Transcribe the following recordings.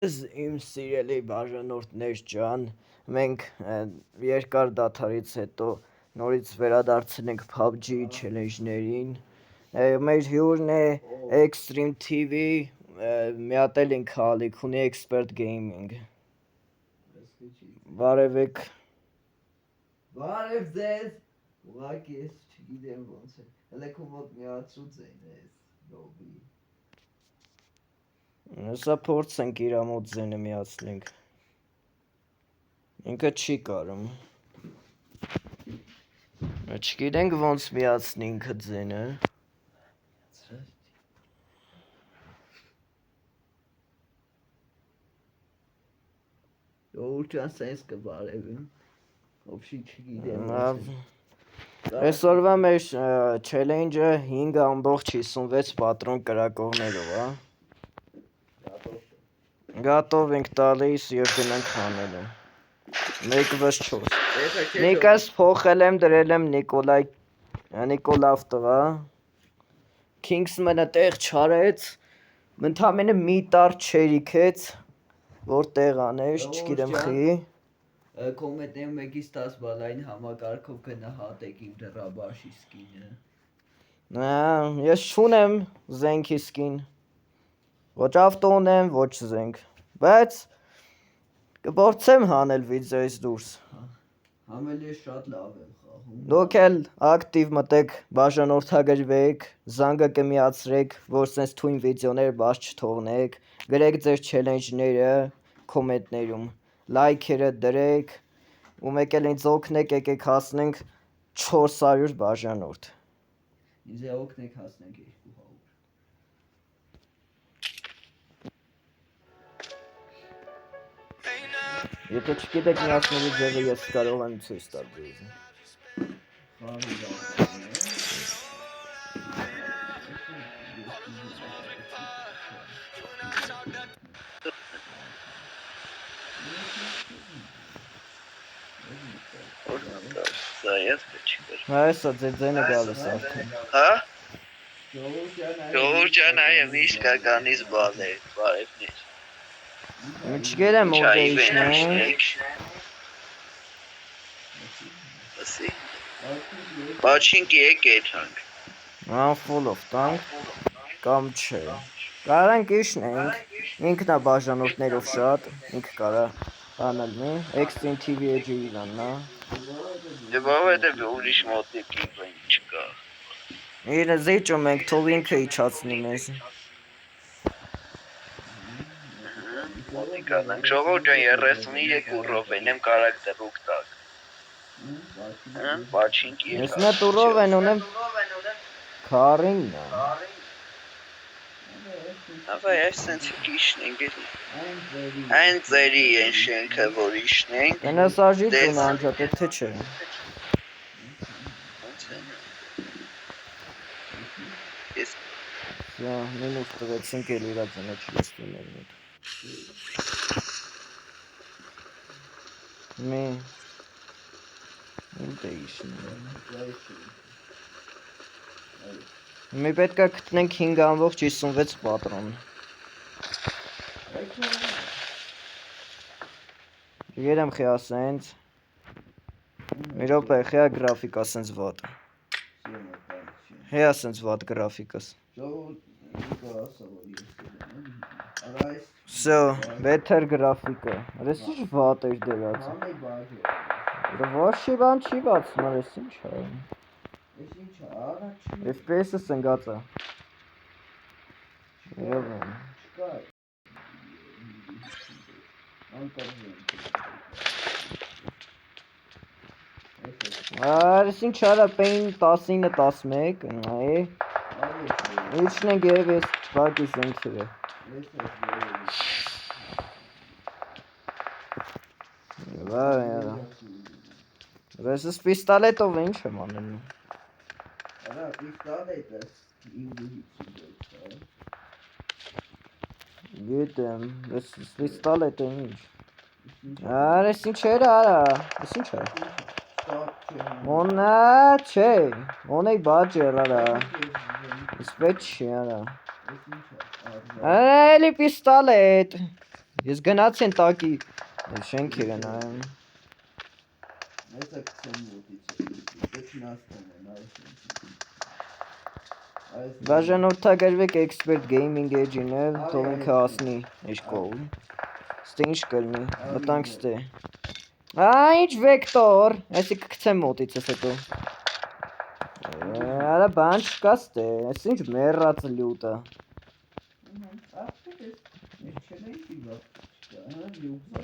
Իմ սիրելի բաժանորդներ ջան, մենք երկար դադարից հետո նորից վերադարձել ենք PUBG challenge-ներին, մեր հյուրն է Extreme TV, միատել ենք հալիք, ունի Expert Gaming, բարևեք, Բարև ձեզ, ուղղակի ես չգիտեմ ոնց է, հələ քո մոտ միացրուց էին ես, լոբի Սա փորձենք իր մոտ ձենը միացնենք, ինքը չի կարում, չգիտենք ոնց միացնի ինքը ձենը, Ժողովուրդյան սենց կբարևեմ, ոբշի չգիտեմ Այսօրվա մեր challenge-ը 5.56 պատրոն կրակողներով, Գատով ենք տալիս և գնանք հանելու, 1-4, նիկս փոխել եմ դրել եմ Նիկոլավ տղա, Kingsman-ը տեղ չարեց, ընդամենը մի տար չերիքեց, որ տեղ անեշ, չգիտեմ խի Կոմետներում 1-ից 10 բալային համակարգով գնահատեք իմ դռաբաշի սկինը Ես չունեմ զենքի սկին, ոչ ավտո ունեմ, ոչ զենք, բայց կփորձեմ հանել վիդեոից դուրս Համել ես շատ լավ եմ խաղում Դուք էլ ակտիվ մտեք, բաժանորդագրվեք, զանգը կմիացրեք, որ սենց թույն վիդեոներ բաց չթողնեք, գրեք ձեր challenge-ները կոմենտներում, լայքերը դրեք, ու մեկ էլ ինձ օգնեք, եկեք հասնենք 400 բաժանորդ Ինձ օգնեք հասնենք 200 Եթե չգիտեք միացնելու ձևը, ես կարող եմ ցույց տալ ձեզ Այսա ձեր ձենը գալիս արդեն Ժողովուրդյան այեմ իսկականից բաներ, բարևներ Չգերեմ օգեիշնենք Բաչինք եկ եթանք Անֆոլով տանք կամ չէ Կարանք իշնենք, ինքնա բաժանորդներով շատ, ինք կարա հանալնի, Extreme TV էջի իրաննա Դե բավետ է ուրիշ մոտիկիվ են չկա Իրը զիջում ենք, թող ինքը իչացնի մեզ Մոտիկանանք, ժողովուրդյան 33 ուրով են եմ կարակ դրուկ տակ Բաչինք եթանք Ես մետ ուրով են ունեմ քարինն Ավայ այս սենցի կիշնենք Այն ձերի են շենքը, որ իշնենք Կնասաժի տուն անջատեք, թե չէ Մինուս տվեցինք էլ իրա ձնը չլստի մեր մոտ Մի Ուտ է իշնի Մի պետքա կտնենք 5.56 պատրոն Երեմ խիա սենց Մի ռոպ է խիա գրաֆիկա սենց վատ Հեա սենց վատ գրաֆիկս Всё, better գրաֆիկը Ես ինչ վատ էր դրած Ոչի բան չի բացում, ես ինչ FPS-ը սնգած է Ես ինչ արա պեին 19-11 Իչնենք և ես բակի զենքերը Ես պիստալետով ինչ եմ անելու Արա պիստալետը Գիտեմ, ես պիստալետ եմ ինչ Ես ինչ էր արա, ես ինչ էՈնա չէ,ոնեի բաջեր արա Ես պետ չի արա Էլի պիստալետ Ես գնացի են տակի շենքի գնայեմ։ Այս է կցեմ մոտից դեքնաստան են այս Բաժանորդագրվեք Expert Gaming Edge-ին էլ, թող ինքը ասնի ինչ կողմ։ Ստե ինչ կլինի, մտանք ստե։ Ինչ վեկտոր, այսի կգցեմ մոտիցս հետո։ Արա բան չկա ստե, այս ինչ մեռած լյուտը։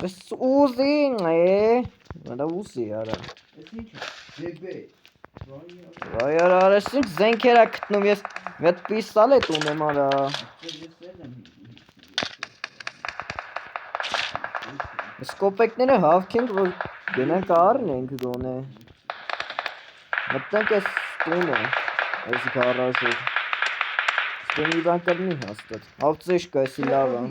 Այս ուզի, Դա ուզի արա։ Այս ինչ է, բեբե Վայ արա, այս ինչ զենքեր ա գտնում, ես մի հատ պիստոլետ ունեմ արա։ Սկոպեկները հավքենք, որ գնանք առնենք գոնե։ Մտնենք այս տունը, այս գարաժով։ Ստե մի բան կլինի հաստատ։ Ավծեշկա, այսի լավ ա։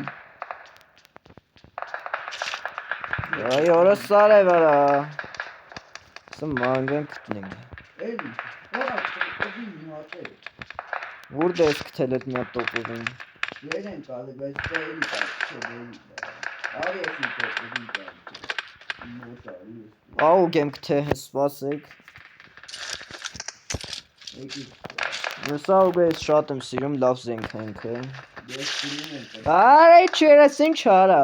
Այ օրը սարև արա։ Սա մանգան կտնենք։ էլի, տոպովին մի հատ է։ Որդ ես կթել էտ մի հատ տոպովին։ Վեր են կալի, բայց դա էլի կալի, չէ բերի արի ես մի տոպովին կալի, մոտ արի ես։ Աուկ եմ կթե սպասեք։ Ես աուկ ես շատ եմ սիրում, լավ զենք ենք է։ Ես սիրում եմ Արե չեր ես ինչ արա։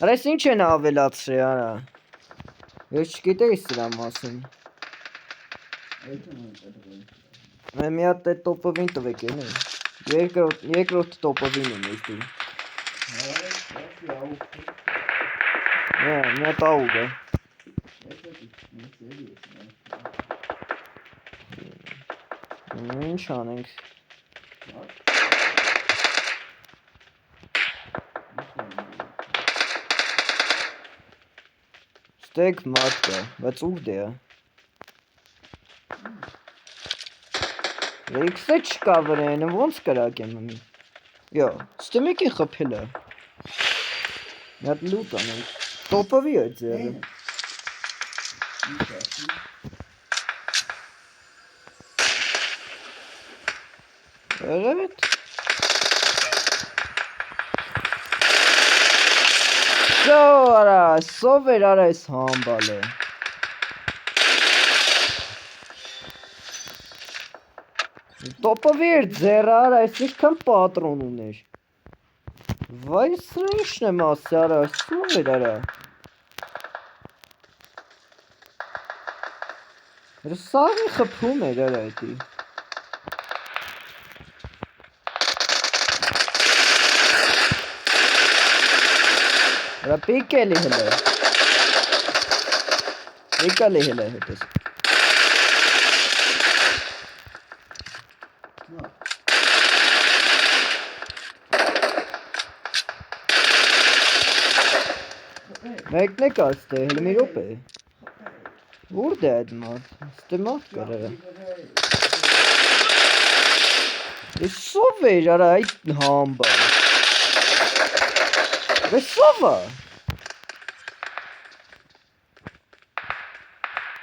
Արես ինչ են ավելացրի արա։ Ես չգիտեի սրա մասին։ Մի հատ է տոպովին տվեք էնի։ Երկրորդ տոպովին եմ ես դու։ Մի հատ աուկ է։ Ինչ անենք։ Ստեկ մարդ կա, բայց ուգդ է։ X-ը չկա վրեն, ոնց կրակ եմ ունի։ Յո, ստե մեկին խպել է։ Մի հատ լուտ անենք։ Տոպովի է ձերը։ Էրետ։ Սո արա, սով էր արա ես համբալ է։ Տոպովի էր ձերը արա, ես ինչքան պատրոն ուներ։ Վայ սրա ինչն եմ ասի արա, սով էր արա։ Սաղի խպում էր արա էտի։ Արա պիկ էլի հլը։ Պիկ էլի հլը հետս։ Մեկն է կա ստե, հլը մի ռոպ է։ Որդ է այդ մարդ, ստե մարդ կար արա։ Ես սով էր արա այդ համբա։ Ես սով ա։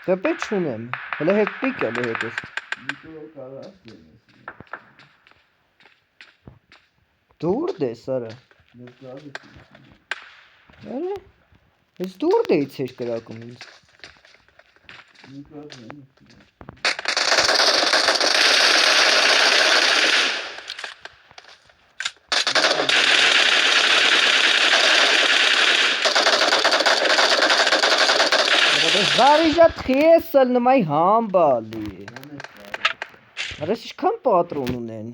Կպե չունեմ, հլը հետ պիկ էլի հետս։ Դու որդ ես արա։ Արա, ես դու որդ էից էր կրակում ինձ։ Զարիժատ խեսել նմայ համբալի։ Արես ինչքան պատրոն ունեն։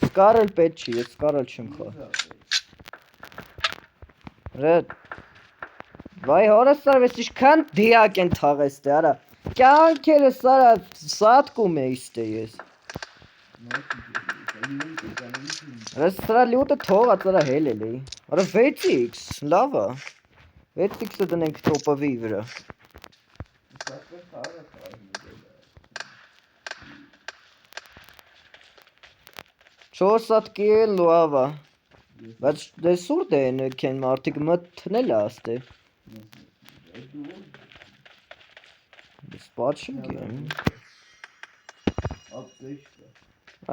Սկարել պետ չի, ես սկարել չեմ խա։ Վայ հորս սարվ ես ինչքան դիակ են թաղես տե արա։ Կյանքերս արա սատկում է իստե ես։ Արես սրա լյոտը թողած արա հել էլի։ Արա 6x, լավ ա։ 6x-ը դնենք տոպովի վրա։ Չորսատ կիել լուավ ա։ Բայց դե սուրդ են կեն մարդիկ մտնել աստե։ Սպաչինք եմ։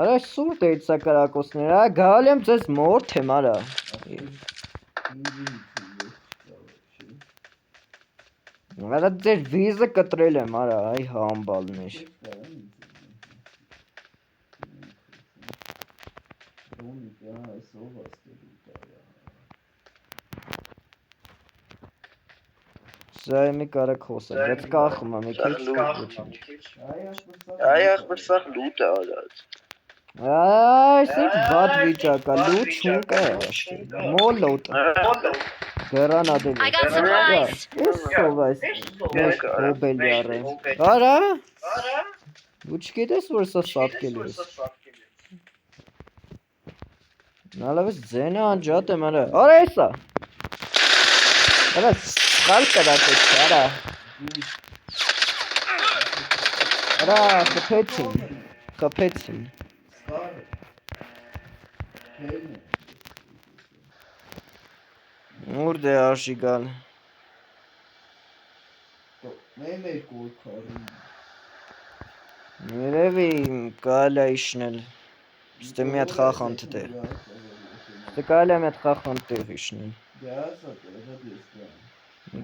Արա սուրդ է իցա կարակոսներ, գալ եմ ձեզ մորդ եմ արա։ Արա ձեր վիզը կտրել եմ, արա, այ համբալներ։ Սա մի կարակ խոսա, բայց կախում եմ մի քիչ ոչինչ։ Այ ախպեր սա լուտ է արած։ Այս ինչ վատ վիճակ է, լուտ չուն կա աշտի։ Մոլոտ, գրանադել։ I got supplies. Ես սովայս, մեկ հոբելի առե։ Արա, ու չգիտես, որ սա սատկելու ես։ Նալավես ձենը անջատ եմ արա, արա եսա։ Արա, սխալ կրակ է չէ, արա։ Արա, խպեցին։ Ուր դե արժի գալ։ Երևի կարելի է իշնել։ Ստե մի հատ խախան տեղ։ Ստե կարելի է մի հատ խախան տեղ իշնել։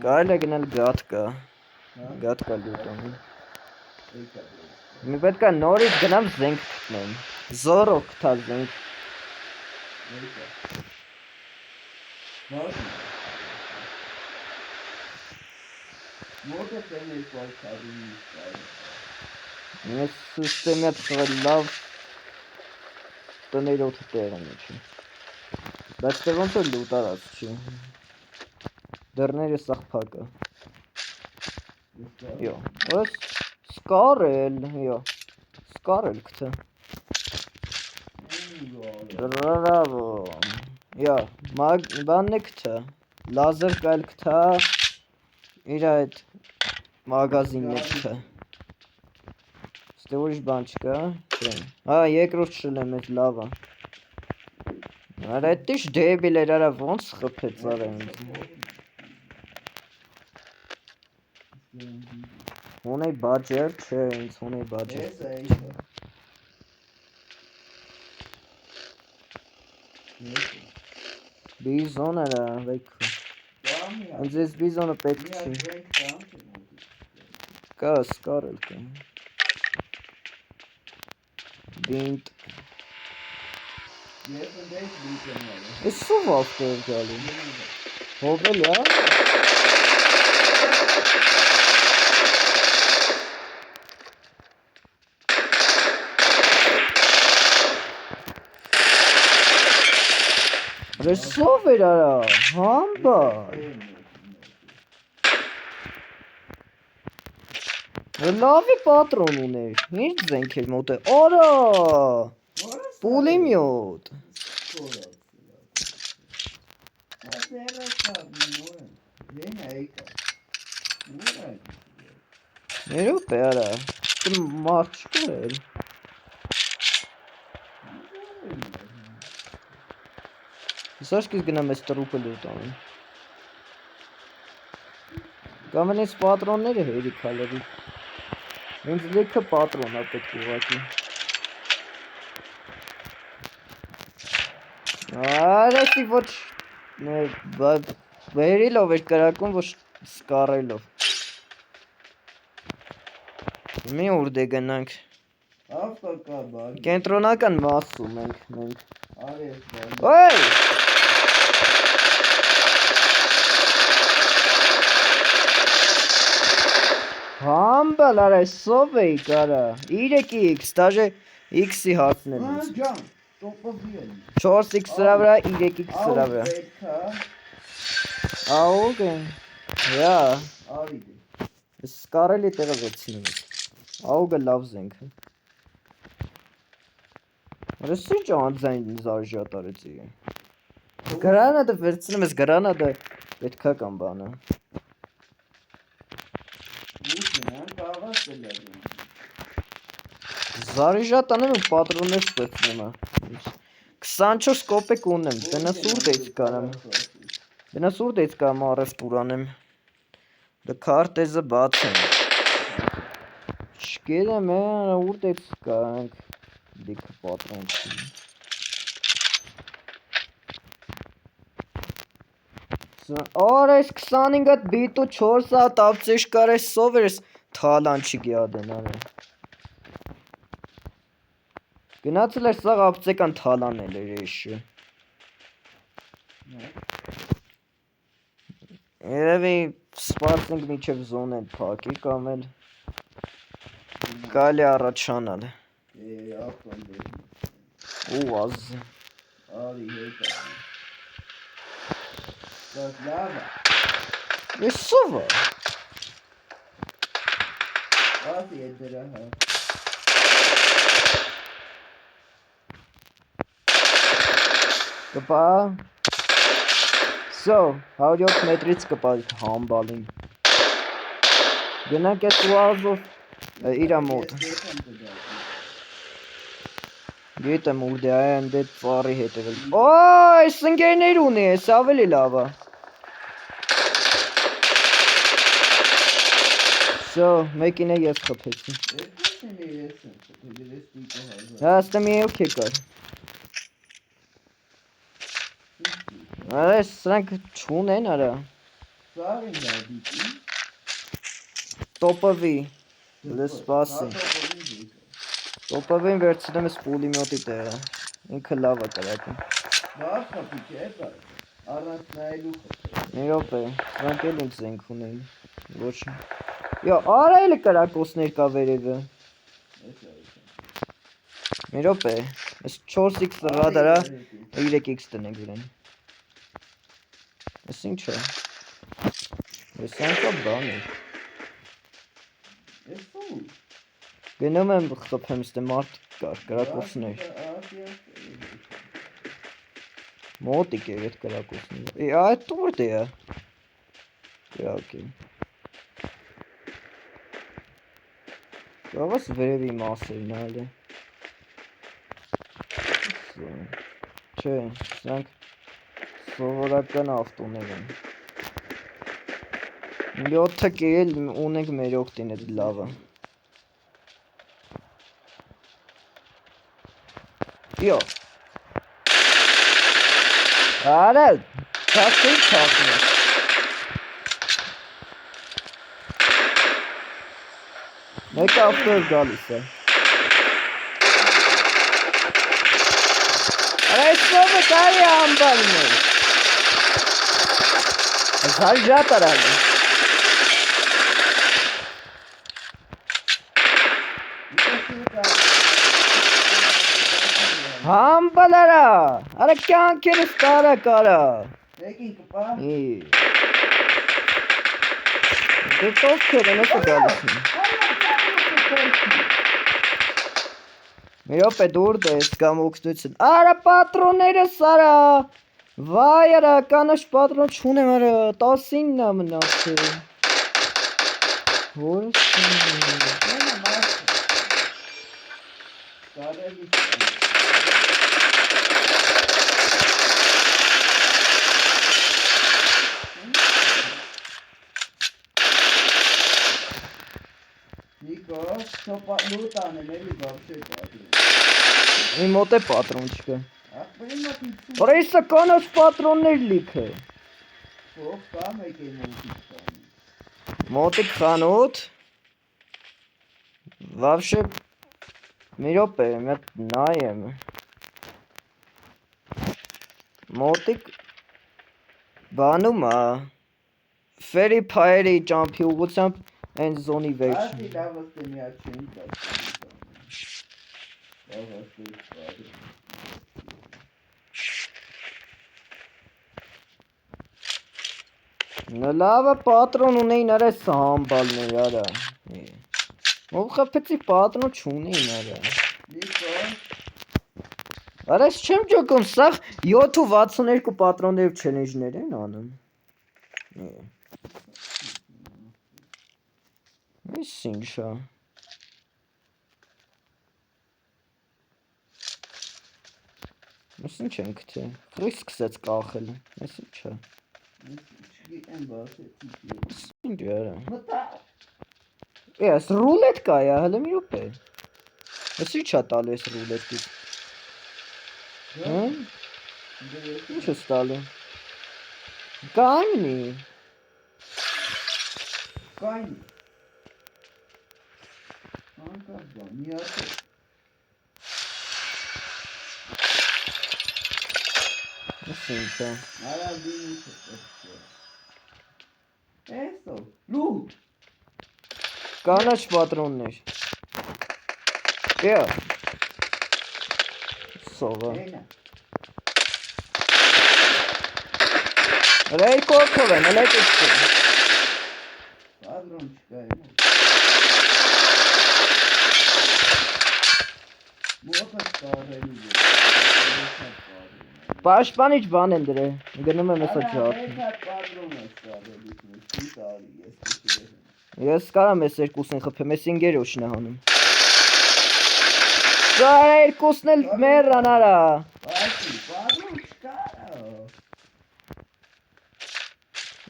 Կարելի է գնել գատկա։ Գատկա լուտանի։ Մի պետք է նորից գնամ զենք գտնեմ։ Զորով գտա զենք։ Ես ստե մի հատ լավ տներոթ տեղ եմ իջի։ Բայց դե ոնց որ լուտ արած չի։ Դռները սաղ փակը։ Յո, ըս սկարել, յո, սկարել կթը։ Բրավո, յո, բանն է կթը, լազեր կայլ կթա, իր այդ մագազինն է կթը։ Ստե ուրիշ բան չկա, երկրորդ շլեմ էս լավա։ Արա էդ ինչ դեբիլ էր, արա ոնց խփեց արա ինձ։ Ունեի բաջեր, չէ, ինձ ունեի բաջեր։ Բիզոն արա, վայք։ Ինձ ես բիզոնը պետք չի։ Կա, սկարել կա։ Բինտ։ Ես սով ավտեր գալու։ Հոբել է, Սով էր արա, համբար։ Լավի պատրոն ուներ, ինչ զենք էր մոտ է, արա, պուլիմյոտ։ Երոպ է արա, մարդ չկար։ Սաշկիս գնամ ես տրուպը լուտանին։ Կամ են ես պատրոնները հերի կալերի։ Ինձ լիքը պատրոն է պետք ուղակի։ Արեսի ոչ վերիլով էր կրակում, ոչ սկարելով։ Մի ուր դե գնանք։ Կենտրոնական մասում ենք։ Ոյ! Համբալ արա, սով էի կարա, 3x, դաժե x-ի հարցնեմ ինձ։ 4x սրա վրա, 3x սրա վրա։ Աղուկ են, հյա, սկարելի տեղը վերցնում ես, աղուկը լավ զենք է։ Ես ինչ անձայն զարժատ արեցի։ Գրանադը վերցնում ես, գրանադը պետքա կամ բանը։ Զարիժատ անեմ ու պատրոններ ստեցնում է։ 24 կոպեկ ունեմ, բենաս ուրդեից կարամ։ Բենաս ուրդեից կարամ առև պուրանեմ։ Դա քարտեզը բաց եմ։ Չգիտեմ ուրդեից կարանք դիքը պատրոն չի։ Օր ես 25 հատ բիտ ու 4 հատ ապցեշ կարես սովեր ես թալան չգի ադեն անը։ Գնացել էր սաղ ապցեկան թալանել էր էշը։ Երևի սպարտնք միջև զոն են պակի կամ էլ կալի առաջանալ։ Ապտոն դեր։ Ու ազ։ Արի հետ անի։ Դաս լավա։ Ես սովա։ Ասի է դրա հա։ Կպա։ So, 107 մետրից կպա համբալին։ Գնանք ես ուազով իրա մոտ։ Գիտեմ ուր դե այն դե ծառի հետևել։ Օй, սնգերներ ունի, ես ավելի լավա։ So, մեկին է ես խփեցի։ Հա, ստե մի ելք եկար։ Արես, սրանք չունեն արա։ Սարին դա դիտի։ Տոպովի։ Լես սպասի։ Տոպովին վերցնեմ ես պուլիմյոտի տեղը։ Ինքը լավ է կրակում։ Բաց խփի չէ դա։ Առանց նայելու խփի։ Մի րոպե, սրանք էլ ինձ ենք ունեն։ Ոչ։ Յո, արա էլի կրակոցներ կա վերևը։ Մի րոպե, ես 4x ռադարա 3x տնենք իրեն։ Ես ինչ է։ Ես անկա բան է։ Ես ու։ Գնում եմ խփեմ ստե մարդ կար, կրակոցներ։ Մոտիկ է այդ կրակոցները։ Այդ տուրդ է։ Կրակի։ Կավաս վերևի մասերն ալի։ Չէ, սրանք սովորական ավտոներ են։ 7 կերել ունենք մեր օգտին էդ լավը։ Յո։ Արա, ծախսի ծախսի։ Մեկ ավտո գալիս է։ Արայսովը կարի ամբալն է։ Զալ ժատարան է։ Համբալարա, արա կյանքերս տարա կարա։ Եկին կպա։ Դե տով կեր են ոսը գալիս են։ Մի րոպե դուրդ ես կամ օգնություն։ Արա պատրոններս արա։ Վայ արա, կանաչ պատրոն չունեմ արա, 19-ն է մնացել։ Որս Նիկո, շոպա լուտ անեմ էլի բաբշե կադրում։ Իմ մոտ է պատրոն չկա։ Ախպերին մատիցում։ Որա իսա կանաչ պատրոններ լիքը։ Ով կա մեկ է մոտիկ կանի։ Մոտիկ խանութ։ Վավշե մի րոպե, մի հատ նայեմ։ Մոտիկ բանում է։ Ֆերի փայերի ճամփի ուղղությամբ այն զոնի վերջ։ Ասի լավս թե միակ չեն դասում։ Լավը պատրոն ունեին արա սամբալներ արա։ Ով խփեցի պատրոն չունեին արա։ Նիկո։ Արա ես չեմ ջոկում, սաղ 762 պատրոններով չելենջներ են անում։ Այս ինչ է։ Ես ինչ ենք թե, խրի սկսեց կախել, ես ինչ է։ Չգիտեմ բասեցի։ Ինչ արա։ Մտա։ Ես ռուլետ կա է, հələ մի րոպե։ Ես ինչ է տալու ես ռուլետից։ Ինչ ես տալու։ Կայնի։ Կային։ Անկապ բան, միացեք։ Ասինքա։ Արա դիմուց է։ Էստո, լուտ։ Կանաչ պատրոններ։ Կյա։ Սովա։ Էնա։ Հələ կոքով են, հələ կոքով։ Պատրոն չկա եմ։ Մոտը կարելի է։ Պաշտպանիչ բան են դրել, գնում եմ հեսա ջարդին։ Արա պատրոն է կարելի է, չի կարի, ես քիչ եմ։ Ես կարամ ես երկուսին խփեմ, ես ինգերոշն է հանում։ Սա երկուսն էլ մեռան արա։ Պաշտի, պատրոն չկա։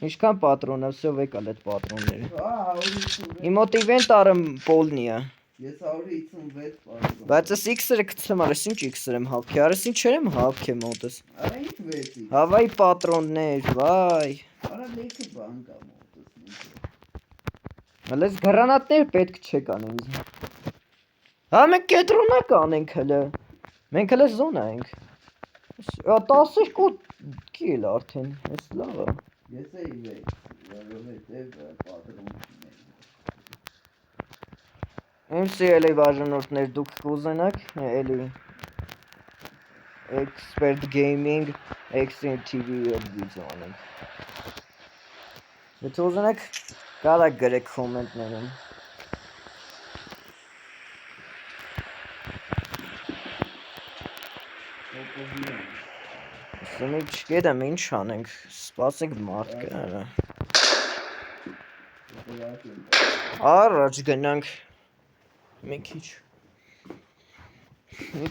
Ինչքան պատրոն է, всё վեկալ այդ պատրոնները։ Հա, 156։ Իմ մոտ իվենտարը պոլնի է։ Ես 156 պատրոն։ Բայց ես X-ը գցեմ, արես ինչ X-ը եմ հապքի, արես ինչ չեմ հապքի մոտս։ Արա ինչ վեցի։ Հավայի պատրոններ, վայ։ Արա լեքը բան կա մոտս։ Հələ գրանատներ պետք չեկան ինձ։ Հա մենք կենտրոնակ անենք հələ։ Մենք հələ զոնա ենք։ 12 կիլ արդեն, էս լավ է։ Ես էի վեց, որովհետև պատրոն չունեի։ Իմ սիրելի բաժանորդներ, դուք կուզենաք էլի Expert Gaming Extreme TV վիդեո անենք։ Եթե ուզենաք, կարակ գրեք կոմենտներում։ Սմի չգիտեմ ինչ անենք, սպասենք մարդ կարա։ Առաջ գնանք մի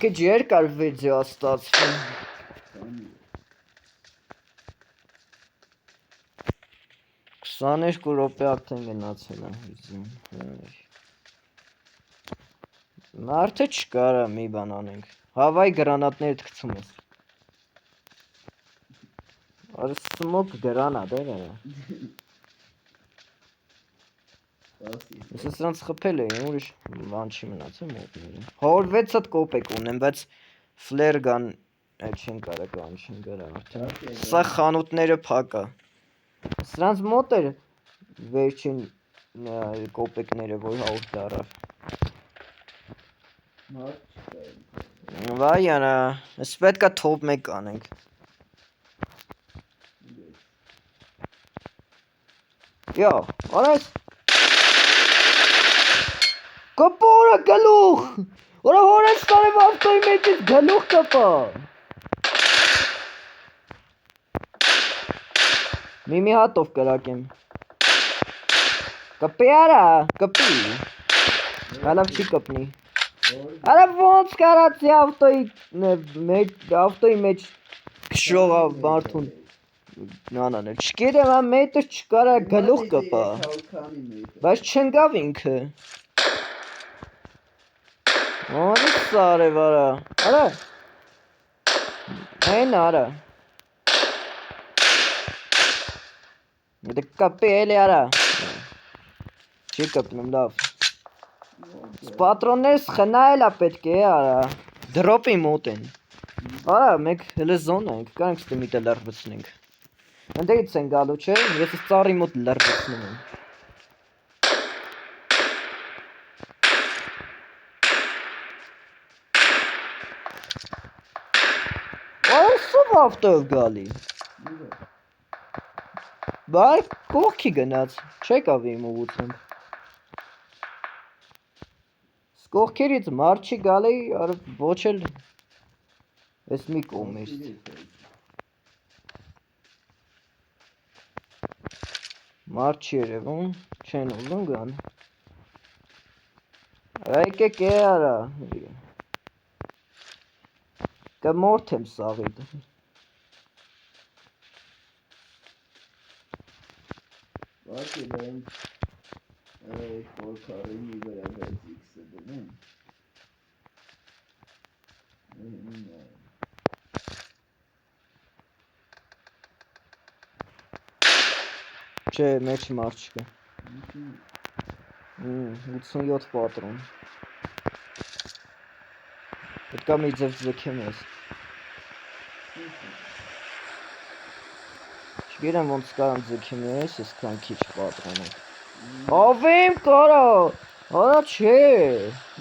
քիչ երկար վիդեո ստացվում։ 22 րոպե արդեն գնացել է վիդեոն։ Մարդը չկարա մի բան անենք։ Հավայ գրանատներդ գցում ես։ Արս սմոկ գրանատ է։ Ես սրանց խփել էի, ուրիշ բան չի մնացել մոտները։ 106 հատ կոպեկ ունեմ, բայց ֆլեր գան չեն կարա կան չեն գարա արդեն։ Սա խանութները փակա։ Սրանց մոտ էր վերջին կոպեկները, որ 100 դարավ։ Վայ արա, ես պետքա top 1 անենք։ Յո, արես Կպորը գլուխ, որը հորես տարև ավտոյի մեջից գլուխ կպա։ Մի հատով կրակեմ։ Կպի արա, կպի։ Հալավ չի կպնի։ Արա ոնց կարացի ավտոյի մեջ կշողա մարդուն նանանել, չգիտեմ ամ մետր չկարա գլուխ կպա, բայց չնգավ ինքը։ Ոնց սարև արա, արա, այն արա, դե կպի էլի արա, չի կպնում լավ, պատրոններս խնայել է պետք է արա, դրոպի մոտ են, արա մենք հլը զոնա ենք, կանք ստի միտը լրվցնենք, ընդերից են գալու չէ, ես ես ծարի մոտ լրվցնում եմ։ Սով ավտով գալի։ Բայ կողքի գնաց, չեկավ իմ ուղությամբ։ Սկողքերից մարդ չի գալի, ոչ էլ ես մի կոմից։ Մարդ չի երևում, չեն ուզում գան։ Եկեք է արա։ Կմորթեմ սաղիդ։ Բացի բեմ կորքարինի վրա վեց X-ը դնեմ։ Չէ, մեջի մարդ չկա։ 87 պատրոն։ Պետք է մի ձև ձգեմ ես։ Չգիտեմ ոնց կարամ ձգեմ ես, այսքան քիչ պատրոնով։ Ավեմ կարա։ Արա չէ։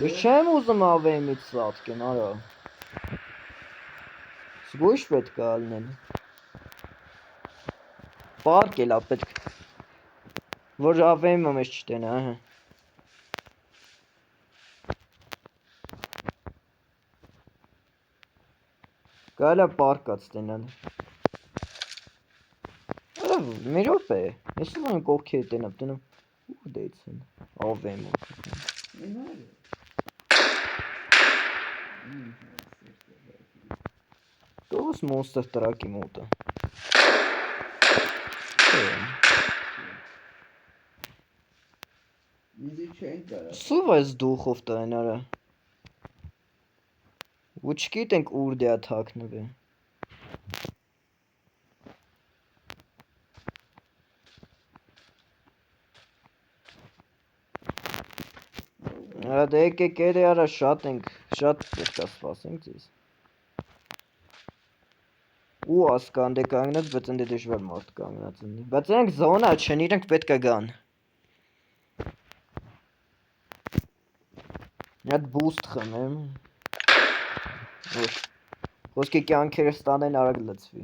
Ես չեմ ուզում ավեմից ծածկեմ, արա։ Զգույշ պետք է ալնել։ Պարկ էլա պետք։ Որ ավեմը մեզ չտենա, ահա։ Կարելի է պարկած տենալ։ Մի րոպե, ես ուզում եմ կողքի տենամ, ու դեյցեն, ավեմը։ Տողս մոնստր տրակի մոտը։ Սուվ այս դուխով տային արա։ Ու չգիտենք ուր դեա թաքնվի։ Արա դե եկեք էրի արա շատ պետք է սպասենք ձեզ։ Ու ասկան դե կանգնած, բայց ընդ է դժվար մարդ կանգնած ունի։ Բայց իրենք զոնա չեն, իրենք պետք է գան։ Այդ բուստ խմեմ։ Ոչ։ Խոսքի կյանքերը ստանեն արագ լծվի։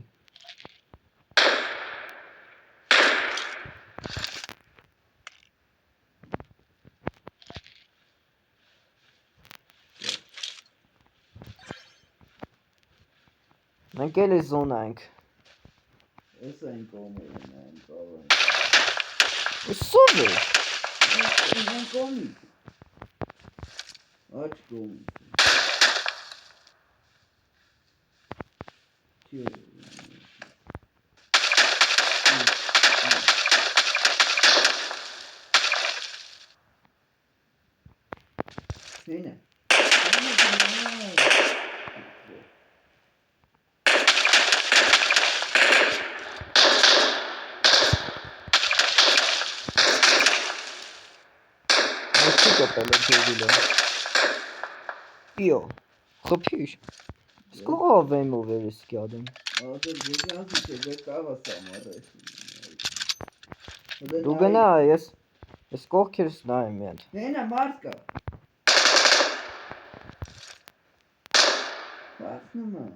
Մենք էլ է զոնա ենք։ Ես այն կողմերն այն կողմերն։ Սուվ է։ Այն կողմից։ Աչ կողմից։ Հենա։ Կապել է դեվիլը։ Իո, խփիր։ Սկող ավեմով էր ես կյադեմ։ Ադեր գեզանցի չէ, դե կավաս ամարես։ Դու գնա, ես կողքերս նայեմ մի հատ։ Հենա մարդ կա։ Բացնում է։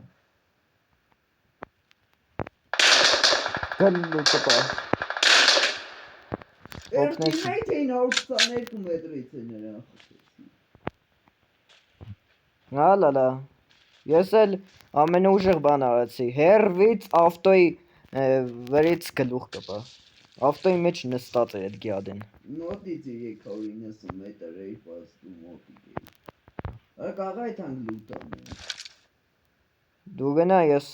Գալու կպա։ Ultimate էին 22 մետրից է նրան խսեցի։ Ալալա, ես էլ ամենուժեղ բան արացի, հերվից ավտոյի վրից գլուխ կպա, ավտոյի մեջ նստած էր էդ գյադեն։ Մոտից 390 մետր էի պաստու մոտիկ էի։ Արա կաղա այդ հանգ լուտանում։ Դու գնա ես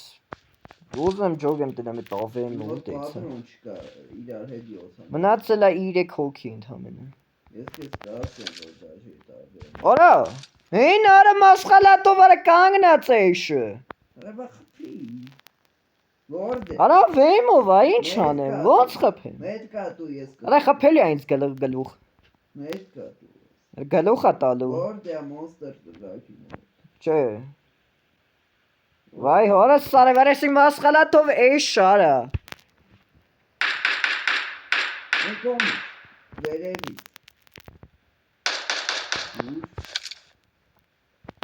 ուզեմ ջոգեմ տնեմ էտ ավեմ ու դեցը։ Պատրոն չկա, իրար հետ 7 Մնացել է 3 հոգի ընդհամենը։ Ես կեզ կասեմ, որ դաժի տարբեր։ Արա, հին արա մասխալատով արա կանգնած է իշը։ Արա բա խպի։ Որդ է։ Արա վեմով ա ինչ անեմ, ոնց խպեմ։ Մետ կա դու ես կա։ Արա խպել է այնց գլուխ։ Մետ կա դու։ Գլուխ ա տալու։ Որդ է մոնստր տրակի մոտ։ Չէ։ Վայ հորը սարևարեսի մասխալատով էշ արա։ Են կոմից, վերևից։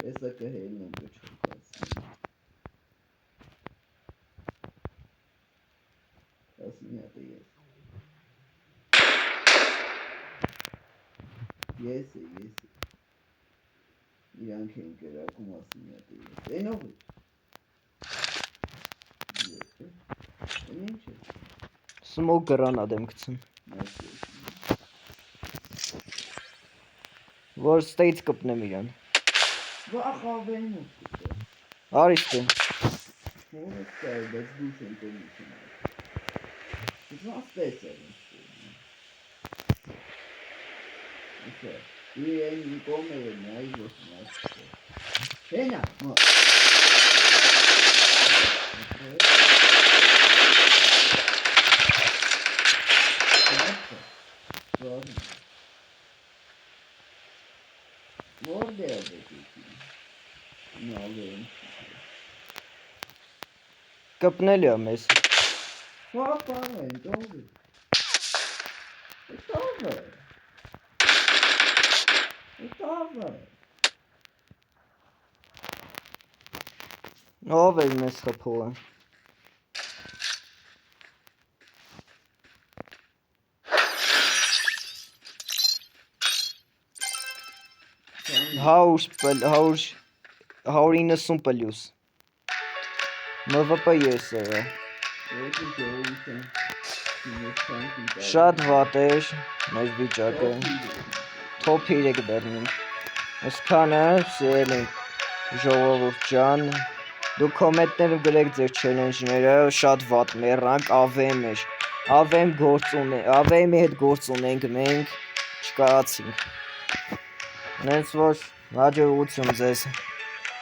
Եսա կհելնեմ կչոքասին։ Ասին հատը ես։ Ես է։ Իրանք են կրակում ասին հատը ես։ Են ով է։ Են ինչ է։ Սմոկ գրանատ եմ գցում։ Որ ստեյց կպնեմ իրան։ Վախ ավեն ու Արիշտ է։ Որս կայ, բայց դուշ են կոմից են։ Ոնց պես է։ Իշա, իրեն կոմեր է նայ ոչ մաս։ Հենա, մո։ Որտե՞ղ է դու։ Նավեն։ Կպնել է մեզ։ Պապան, դու։ Ստավը։ Ով է մեզ խփողը։ Հաուր 190 պլյուս։ MVP ես եղա։ Շատ վատ էր մեր վիճակը։ Top 3 դեռնին։ Այսքանը սիրել ենք ժողովուրդ ջան։ Դուք կոմենտներում գրեք ձեր չելենջները, շատ վատ մեռանք, AVM էր։ AVM-ի հետ գործ ունենք մենք, չկարացինք։ Հենց որ հաջողություն ձեզ։